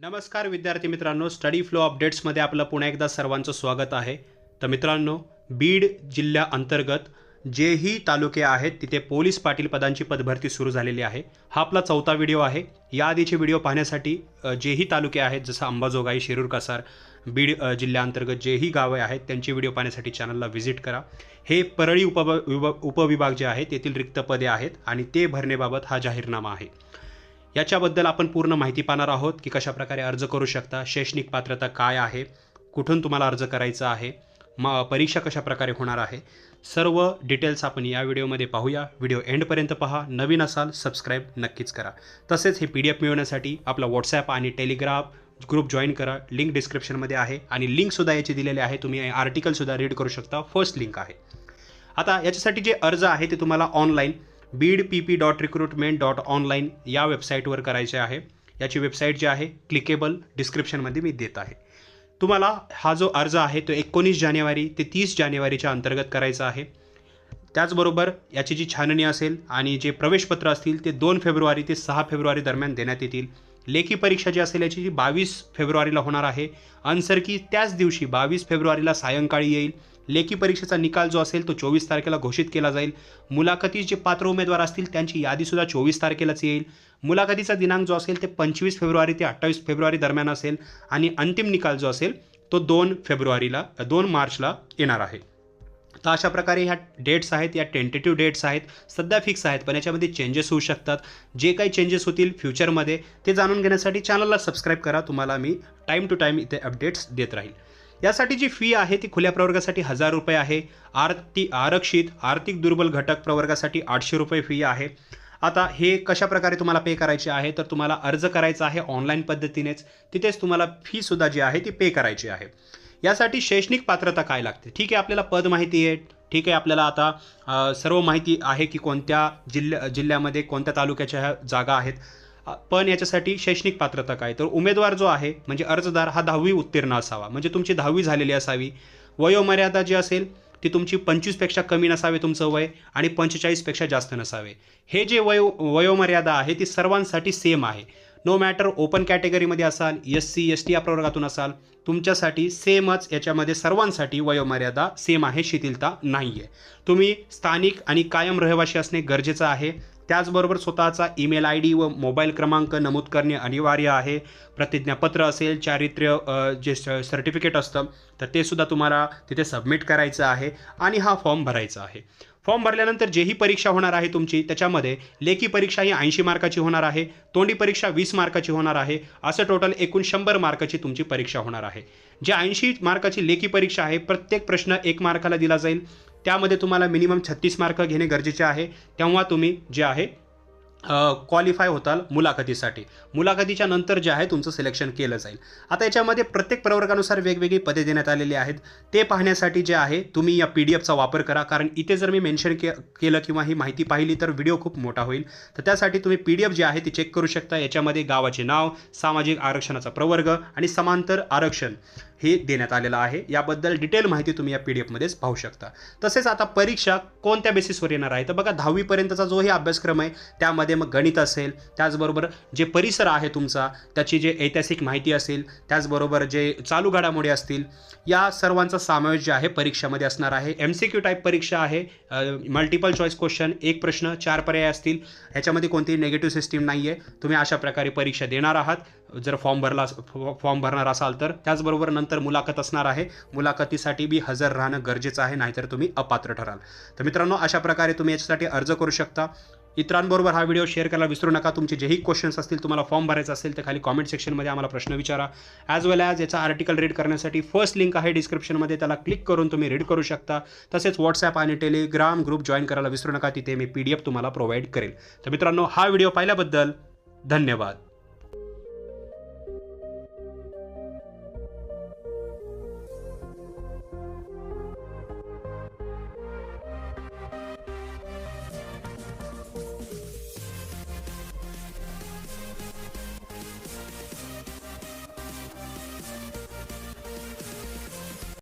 नमस्कार विद्यार्थी मित्रांनो, स्टडी फ्लो अपडेट्समध्ये आपलं पुन्हा एकदा सर्वांचं स्वागत आहे। तर मित्रांनो, बीड जिल्हा अंतर्गत जेही तालुके आहेत तिथे पोलीस पाटील पदांची पदभरती सुरू झालेली आहे। हा आपला चौथा व्हिडिओ आहे। या आधीचे व्हिडिओ पाहण्यासाठी जेही तालुके आहेत जसं अंबाजोगाई, शिरूर कासार, बीड जिल्हा अंतर्गत जेही गावे आहेत त्यांचे व्हिडिओ पाहण्यासाठी चॅनलला व्हिजिट करा। हे परळी उपविभाग जे आहे तेथील रिक्त पदे आहेत आणि ते भरण्याबाबत हा जाहीरनामा आहे। याच्याबद्दल आपण पूर्ण माहिती पाहणार आहोत की कशा प्रकारे अर्ज करू शकता, शैक्षणिक पात्रता काय आहे, कुठून तुम्हाला अर्ज करायचा आहे, परीक्षा कशा प्रकारे होणार आहे, सर्व डिटेल्स आपण या व्हिडिओमध्ये पाहूया। व्हिडिओ एंडपर्यंत पहा। नवीन असाल सबस्क्राइब नक्कीच करा। तसेच हे PDF मिळवण्यासाठी आपला WhatsApp आणि टेलिग्राम ग्रुप जॉईन करा। लिंक डिस्क्रिप्शनमध्ये आहे आणि लिंकसुद्धा याची दिलेली आहे। तुम्ही आर्टिकलसुद्धा रीड करू शकता। फर्स्ट लिंक आहे। आता याच्यासाठी जे अर्ज आहे ते तुम्हाला ऑनलाईन bidpp.recruitment.online या वेबसाईटवर करायचे आहे। याची वेबसाईट जी आहे क्लिकेबल डिस्क्रिप्शनमध्ये मी देत आहे। तुम्हाला हा जो अर्ज आहे तो 19 जानेवारी ते 30 जानेवारीच्या अंतर्गत करायचा आहे। त्याचबरोबर याची जी छाननी असेल आणि जे प्रवेशपत्र असतील ते 2 फेब्रुवारी ते 6 फेब्रुवारी दरम्यान देण्यात येतील। लेखी परीक्षा जी असेल याची 22 फेब्रुवारीला होणार आहे। आन्सर की त्याच दिवशी 22 फेब्रुवारीला सायंकाळी येईल। लेखी परीक्षेचा निकाल जो असेल तो 24 तारखेला घोषित केला जाईल। मुलाखतीस जे पात्र उमेदवार असतील त्यांची यादीसुद्धा 24 तारखेलाच येईल। मुलाखतीचा दिनांक जो असेल ते 25 फेब्रुवारी ते 28 फेब्रुवारी दरम्यान असेल आणि अंतिम निकाल जो असेल तो 2 मार्चला येणार आहे। तर अशा प्रकारे ह्या डेट्स आहेत, या टेंटेटिव्ह डेट्स आहेत, सध्या फिक्स आहेत पण याच्यामध्ये चेंजेस होऊ शकतात। जे काही चेंजेस होतील फ्युचरमध्ये ते जाणून घेण्यासाठी चॅनलला सबस्क्राईब करा। तुम्हाला मी टाईम टू टाईम इथे अपडेट्स देत राहील। यासाठी जी फी आहे ती खुल्या प्रवर्गासाठी 1000 रुपये आहे। आरक्षित आर्थिक दुर्बल घटक प्रवर्गासाठी 800 रुपये फी आहे। आता हे कशा प्रकारे तुम्हाला पे करायचे आहे तर तुम्हाला अर्ज करायचा आहे ऑनलाईन पद्धतीनेच, तिथेच तुम्हाला फीसुद्धा जी आहे ती पे करायची आहे। यासाठी शैक्षणिक पात्रता काय लागते? ठीक आहे, आपल्याला पद माहिती आहे, ठीक आहे, आपल्याला आता सर्व माहिती आहे की कोणत्या जिल्ह्यामध्ये कोणत्या तालुक्याच्या ह्या जागा आहेत, पण याच्यासाठी शैक्षणिक पात्रता काय? तर उमेदवार जो आहे म्हणजे अर्जदार हा 10वी उत्तीर्ण असावा, म्हणजे तुमची 10वी झालेली असावी। वयोमर्यादा जी असेल ती तुमची 25पेक्षा कमी नसावे तुमचं वय आणि 45पेक्षा जास्त नसावे। हे जे वयोमर्यादा आहे ती सर्वांसाठी सेम आहे। नो मॅटर ओपन कॅटेगरीमध्ये असाल, SC ST या प्रवर्गातून असाल, तुमच्यासाठी सेमच याच्यामध्ये सर्वांसाठी वयोमर्यादा सेम आहे, शिथिलता नाही आहे। तुम्ही स्थानिक आणि कायम रहिवासी असणे गरजेचं आहे। त्याचबरोबर स्वतःचा ईमेल ID व मोबाईल क्रमांक नमूद करणे अनिवार्य आहे। प्रतिज्ञापत्र असेल, चारित्र्य जे सर्टिफिकेट असतं तर ते सुद्धा तुम्हाला तिथे सबमिट करायचं आहे आणि हा फॉर्म भरायचा आहे। फॉर्म भरल्यानंतर जेही परीक्षा होणार आहे तुमची त्याच्यामध्ये लेखी परीक्षा ही 80 मार्काची होणार आहे, तोंडी परीक्षा 20 मार्काची होणार आहे। असं टोटल एकूण 100 मार्काची तुमची परीक्षा होणार आहे। जे 80 मार्काची लेखी परीक्षा आहे प्रत्येक प्रश्न 1 मार्काला दिला जाईल। त्यामध्ये तुम्हाला मिनिमम 36 मार्क घेणे गरजेचे आहे, तेव्हा तुम्ही जे आहे क्वालिफाय होताल मुलाखतीसाठी। मुलाखतीच्या नंतर जे आहे तुमचं सिलेक्शन केलं जाईल। आता याच्यामध्ये प्रत्येक प्रवर्गानुसार वेगवेगळी पदे देण्यात आलेली आहेत। ते पाहण्यासाठी जे आहे तुम्ही या PDFचा वापर करा, कारण इथे जर मी मेन्शन केलं किंवा ही माहिती पाहिली तर व्हिडिओ खूप मोठा होईल। तर त्यासाठी तुम्ही PDF जे आहे ती चेक करू शकता। याच्यामध्ये गावाचे नाव, सामाजिक आरक्षणाचा प्रवर्ग आणि समांतर आरक्षण हे देण्यात आलेलं आहे। याबद्दल डिटेल माहिती तुम्ही या PDF मध्येच पाहू शकता। तसेच आता परीक्षा कोणत्या बेसिसवर येणार आहे तर बघा 10वी पर्यंतचा जो हे अभ्यासक्रम आहे त्यामध्ये मग गणित असेल, त्याचबरोबर जे परिसर आहे तुमचा त्याची जे ऐतिहासिक माहिती असेल, त्याचबरोबर जे चालू घडामोडी असतील, या सर्वांचा समावेश जे आहे परीक्षामध्ये असणार आहे। MCQ टाईप परीक्षा आहे। मल्टिपल चॉईस क्वेश्चन, एक प्रश्न 4 पर्याय असतील। ह्याच्यामध्ये कोणतीही नेगेटिव्ह सिस्टीम नाही आहे। तुम्ही अशा प्रकारे परीक्षा देणार आहात जर फॉर्म भरणार असाल तर। त्याचबरोबर नंतर मुलाखत असणार आहे। मुलाखतीसाठी बी हजर राहणं गरजेचं आहे, नाहीतर तुम्ही अपात्र ठराल। तर मित्रांनो, अशा प्रकारे तुम्ही याच्यासाठी अर्ज करू शकता। इतरांबरोबर हा व्हिडिओ शेअर करायला विसरू नका। तुमचे जेही क्वेश्चन्स असतील, तुम्हाला फॉर्म भरायचा असेल तर खाली कॉमेंट सेक्शनमध्ये आम्हाला प्रश्न विचारा। ॲज वेल ॲज याचा आर्टिकल रीड करण्यासाठी फर्स्ट लिंक आहे डिस्क्रिप्शनमध्ये, त्याला क्लिक करून तुम्ही रीड करू शकता। तसेच WhatsApp आणि टेलिग्राम ग्रुप जॉईन करायला विसरू नका, तिथे मी PDF तुम्हाला प्रोव्हाइड करेल। तर मित्रांनो, हा व्हिडिओ पाहिल्याबद्दल धन्यवाद।